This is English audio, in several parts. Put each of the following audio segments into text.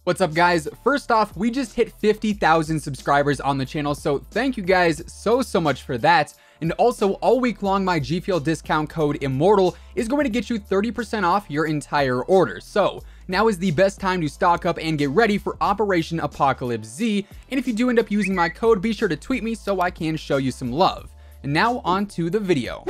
What's up, guys? First off, we just hit 50,000 subscribers on the channel, so thank you guys so much for that. And also, all week long, my G Fuel discount code Immortal is going to get you 30% off your entire order. So now is the best time to stock up and get ready for Operation Apocalypse Z. And if you do end up using my code, be sure to tweet me so I can show you some love. And now on to the video.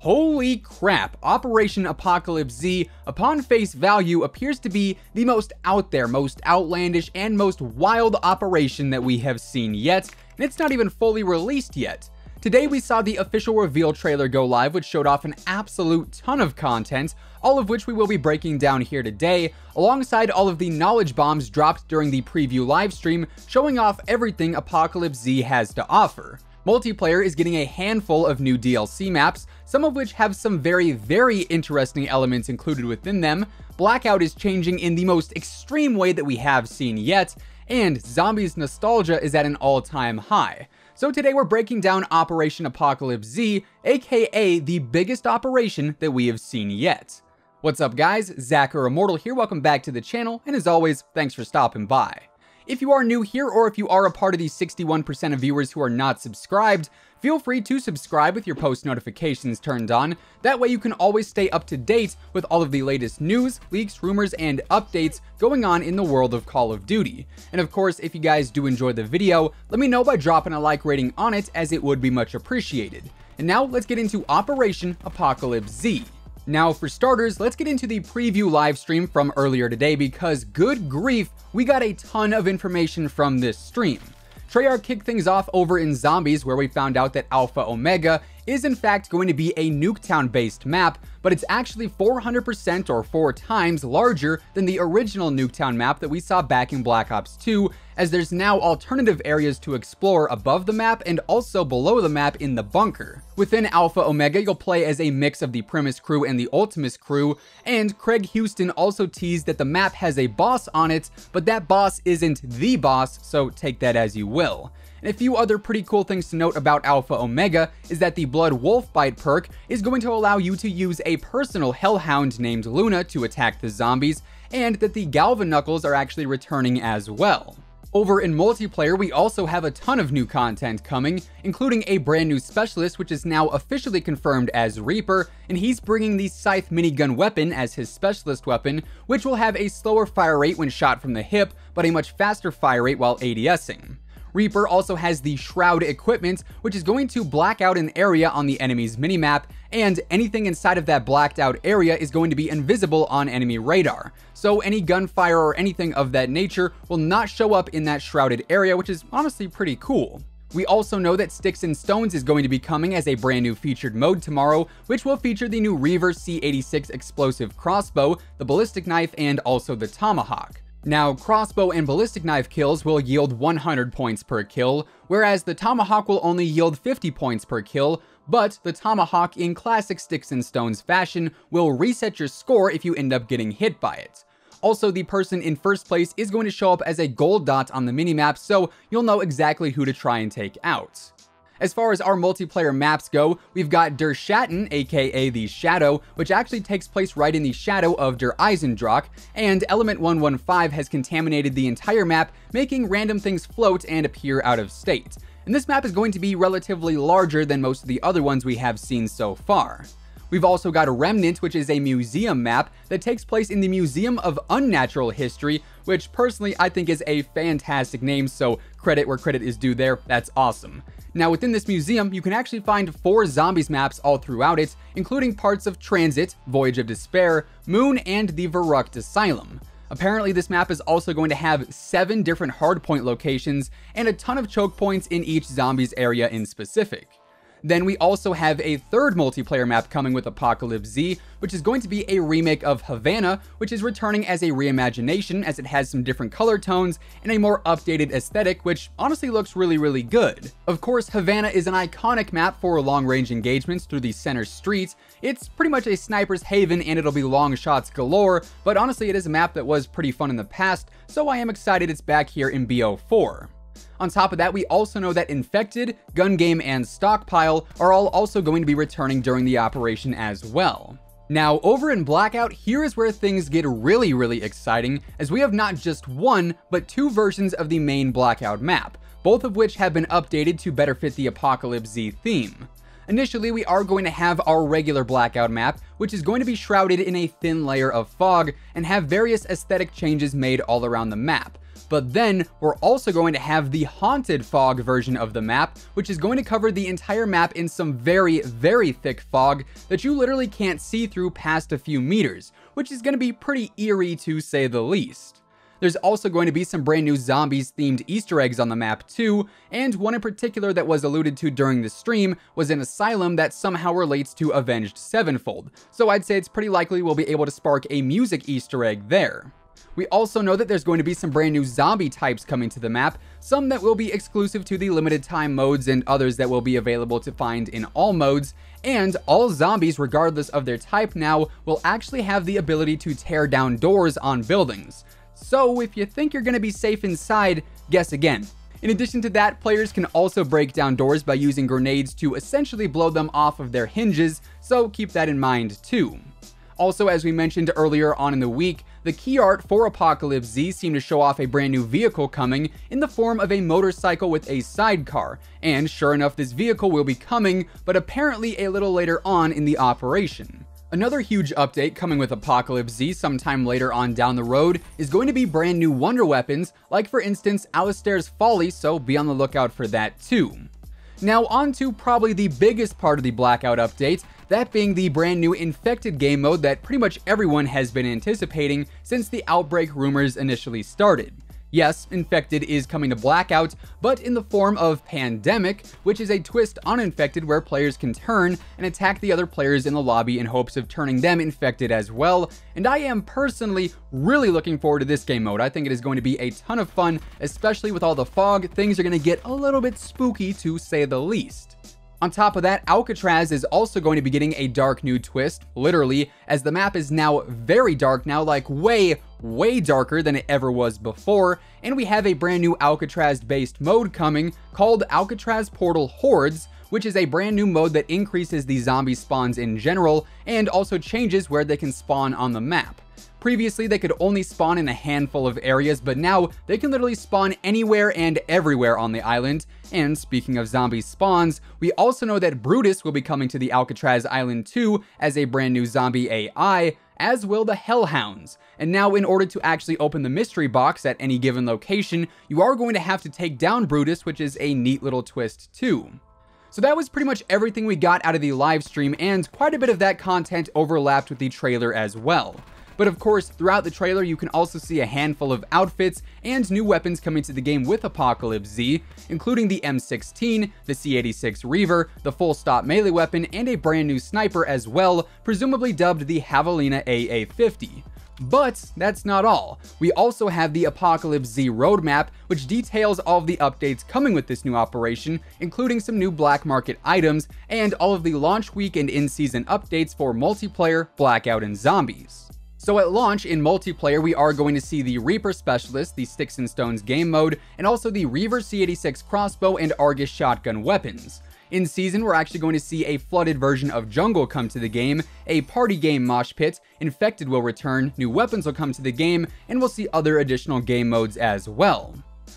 Holy crap, Operation Apocalypse Z, upon face value, appears to be the most out there, most outlandish, and most wild operation that we have seen yet, and it's not even fully released yet. Today we saw the official reveal trailer go live, which showed off an absolute ton of content, all of which we will be breaking down here today, alongside all of the knowledge bombs dropped during the preview livestream, showing off everything Apocalypse Z has to offer. Multiplayer is getting a handful of new DLC maps, some of which have some very interesting elements included within them. Blackout is changing in the most extreme way that we have seen yet, and zombies nostalgia is at an all-time high. So today we're breaking down Operation Apocalypse Z, aka the biggest operation that we have seen yet. What's up, guys? Zach or Immortal here, welcome back to the channel, and as always, thanks for stopping by. If you are new here, or if you are a part of the 61% of viewers who are not subscribed, feel free to subscribe with your post notifications turned on. That way you can always stay up to date with all of the latest news, leaks, rumors, and updates going on in the world of Call of Duty. And of course, if you guys do enjoy the video, let me know by dropping a like rating on it, as it would be much appreciated. And now let's get into Operation Apocalypse Z. Now, for starters, let's get into the preview live stream from earlier today, because good grief, we got a ton of information from this stream. Treyarch kicked things off over in Zombies, where we found out that Alpha Omega is in fact going to be a Nuketown based map, but it's actually 400% or 4 times larger than the original Nuketown map that we saw back in Black Ops 2, as there's now alternative areas to explore above the map and also below the map in the bunker. Within Alpha Omega, you'll play as a mix of the Primus crew and the Ultimus crew, and Craig Houston also teased that the map has a boss on it, but that boss isn't the boss, so take that as you will. And a few other pretty cool things to note about Alpha Omega is that the Blood Wolf Bite perk is going to allow you to use a personal hellhound named Luna to attack the zombies, and that the Galvan Knuckles are actually returning as well. Over in multiplayer, we also have a ton of new content coming, including a brand new specialist which is now officially confirmed as Reaper, and he's bringing the Scythe minigun weapon as his specialist weapon, which will have a slower fire rate when shot from the hip, but a much faster fire rate while ADSing. Reaper also has the Shroud equipment, which is going to black out an area on the enemy's minimap, and anything inside of that blacked out area is going to be invisible on enemy radar. So any gunfire or anything of that nature will not show up in that shrouded area, which is honestly pretty cool. We also know that Sticks and Stones is going to be coming as a brand new featured mode tomorrow, which will feature the new Reaver C86 explosive crossbow, the ballistic knife, and also the tomahawk. Now, crossbow and ballistic knife kills will yield 100 points per kill, whereas the tomahawk will only yield 50 points per kill, but the tomahawk, in classic Sticks and Stones fashion, will reset your score if you end up getting hit by it. Also, the person in first place is going to show up as a gold dot on the minimap, so you'll know exactly who to try and take out. As far as our multiplayer maps go, we've got Der Schatten, aka the Shadow, which actually takes place right in the shadow of Der Eisendrock, and Element 115 has contaminated the entire map, making random things float and appear out of state. And this map is going to be relatively larger than most of the other ones we have seen so far. We've also got a Remnant, which is a museum map that takes place in the Museum of Unnatural History, which personally I think is a fantastic name, so credit where credit is due there. That's awesome. Now, within this museum, you can actually find 4 zombies maps all throughout it, including parts of Transit, Voyage of Despair, Moon, and the Verruckt Asylum. Apparently, this map is also going to have 7 different hardpoint locations and a ton of choke points in each zombies area in specific. Then we also have a third multiplayer map coming with Apocalypse Z, which is going to be a remake of Havana, which is returning as a reimagination, as it has some different color tones and a more updated aesthetic, which honestly looks really good. Of course, Havana is an iconic map for long-range engagements through the center streets. It's pretty much a sniper's haven, and it'll be long shots galore, but honestly it is a map that was pretty fun in the past, so I am excited it's back here in BO4. On top of that, we also know that Infected, Gun Game, and Stockpile are all also going to be returning during the operation as well. Now, over in Blackout, here is where things get really exciting, as we have not just one, but two versions of the main Blackout map, both of which have been updated to better fit the Apocalypse Z theme. Initially, we are going to have our regular Blackout map, which is going to be shrouded in a thin layer of fog and have various aesthetic changes made all around the map. But then, we're also going to have the Haunted Fog version of the map, which is going to cover the entire map in some very thick fog that you literally can't see through past a few meters, which is going to be pretty eerie to say the least. There's also going to be some brand new zombies-themed Easter eggs on the map too, and one in particular that was alluded to during the stream was an asylum that somehow relates to Avenged Sevenfold, so I'd say it's pretty likely we'll be able to spark a music Easter egg there. We also know that there's going to be some brand new zombie types coming to the map, some that will be exclusive to the limited time modes and others that will be available to find in all modes, and all zombies regardless of their type now will actually have the ability to tear down doors on buildings. So if you think you're going to be safe inside, guess again. In addition to that, players can also break down doors by using grenades to essentially blow them off of their hinges, so keep that in mind too. Also, as we mentioned earlier on in the week, the key art for Apocalypse Z seemed to show off a brand new vehicle coming in the form of a motorcycle with a sidecar, and sure enough this vehicle will be coming, but apparently a little later on in the operation. Another huge update coming with Apocalypse Z sometime later on down the road is going to be brand new wonder weapons, like for instance Alistair's Folly, so be on the lookout for that too. Now on to probably the biggest part of the Blackout update, that being the brand new Infected game mode that pretty much everyone has been anticipating since the Outbreak rumors initially started. Yes, Infected is coming to Blackout, but in the form of Pandemic, which is a twist on Infected where players can turn and attack the other players in the lobby in hopes of turning them infected as well, and I am personally really looking forward to this game mode. I think it is going to be a ton of fun, especially with all the fog. Things are going to get a little bit spooky to say the least. On top of that, Alcatraz is also going to be getting a dark new twist, literally, as the map is now very dark now, like way darker than it ever was before, and we have a brand new Alcatraz-based mode coming called Alcatraz Portal Hoards, which is a brand new mode that increases the zombie spawns in general, and also changes where they can spawn on the map. Previously, they could only spawn in a handful of areas, but now they can literally spawn anywhere and everywhere on the island. And speaking of zombie spawns, we also know that Brutus will be coming to the Alcatraz Island too as a brand new zombie AI, as will the Hellhounds. And now in order to actually open the mystery box at any given location, you are going to have to take down Brutus, which is a neat little twist too. So that was pretty much everything we got out of the live stream, and quite a bit of that content overlapped with the trailer as well. But of course, throughout the trailer, you can also see a handful of outfits and new weapons coming to the game with Apocalypse Z, including the M16, the C86 Reaver, the full stop melee weapon, and a brand new sniper as well, presumably dubbed the Javelina AA-50. But that's not all. We also have the Apocalypse Z roadmap, which details all of the updates coming with this new operation, including some new black market items, and all of the launch week and in-season updates for multiplayer, Blackout, and zombies. So at launch in multiplayer, we are going to see the Reaper Specialist, the Sticks and Stones game mode, and also the Reaver C86 crossbow and Argus shotgun weapons. In season, we're actually going to see a flooded version of Jungle come to the game, a party game mosh pit, Infected will return, new weapons will come to the game, and we'll see other additional game modes as well.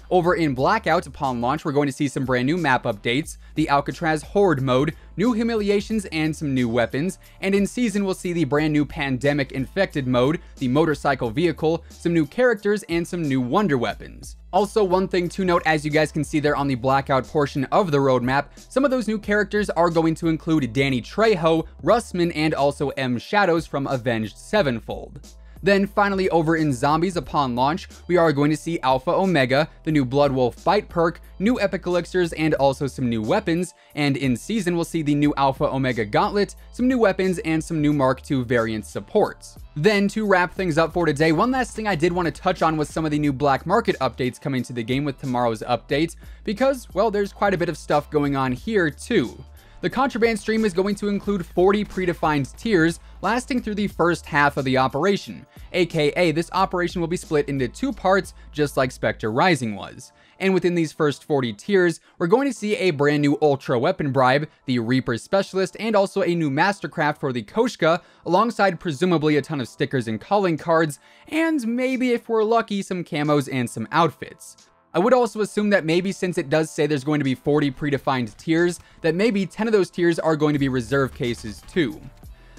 Over in Blackout, upon launch, we're going to see some brand new map updates, the Alcatraz Horde mode, new humiliations, and some new weapons, and in season we'll see the brand new Pandemic Infected mode, the motorcycle vehicle, some new characters, and some new wonder weapons. Also, one thing to note, as you guys can see there on the Blackout portion of the roadmap, some of those new characters are going to include Danny Trejo, Russman, and also M. Shadows from Avenged Sevenfold. Then finally over in Zombies upon launch, we are going to see Alpha Omega, the new Blood Wolf Bite perk, new epic elixirs, and also some new weapons, and in season we'll see the new Alpha Omega Gauntlet, some new weapons, and some new Mark II variant supports. Then to wrap things up for today, one last thing I did want to touch on was some of the new black market updates coming to the game with tomorrow's update, because, well, there's quite a bit of stuff going on here too. The contraband stream is going to include 40 predefined tiers lasting through the first half of the operation, aka this operation will be split into two parts just like Spectre Rising was. And within these first 40 tiers, we're going to see a brand new Ultra Weapon Bribe, the Reaper Specialist, and also a new Mastercraft for the Koshka, alongside presumably a ton of stickers and calling cards, and maybe if we're lucky, some camos and some outfits. I would also assume that maybe since it does say there's going to be 40 predefined tiers, that maybe 10 of those tiers are going to be reserve cases too.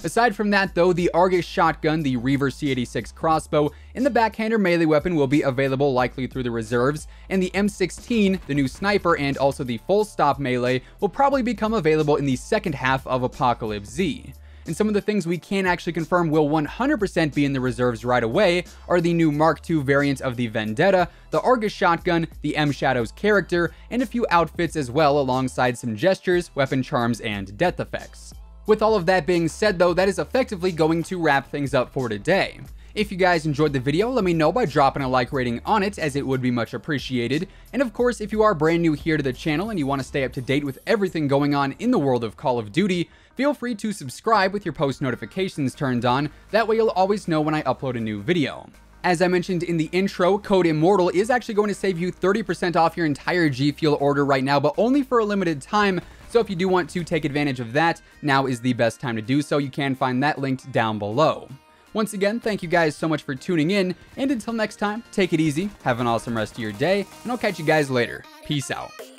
Aside from that though, the Argus shotgun, the Reaver C86 crossbow, and the backhander melee weapon will be available likely through the reserves, and the M16, the new sniper, and also the full stop melee will probably become available in the second half of Apocalypse Z. And some of the things we can actually confirm will 100% be in the reserves right away are the new Mark II variant of the Vendetta, the Argus shotgun, the M Shadows character, and a few outfits as well, alongside some gestures, weapon charms, and death effects. With all of that being said though, that is effectively going to wrap things up for today. If you guys enjoyed the video, let me know by dropping a like rating on it, as it would be much appreciated. And of course, if you are brand new here to the channel and you want to stay up to date with everything going on in the world of Call of Duty, feel free to subscribe with your post notifications turned on. That way you'll always know when I upload a new video. As I mentioned in the intro, Code Immortal is actually going to save you 30% off your entire G Fuel order right now, but only for a limited time. So if you do want to take advantage of that, now is the best time to do so. You can find that linked down below. Once again, thank you guys so much for tuning in, and until next time, take it easy, have an awesome rest of your day, and I'll catch you guys later. Peace out.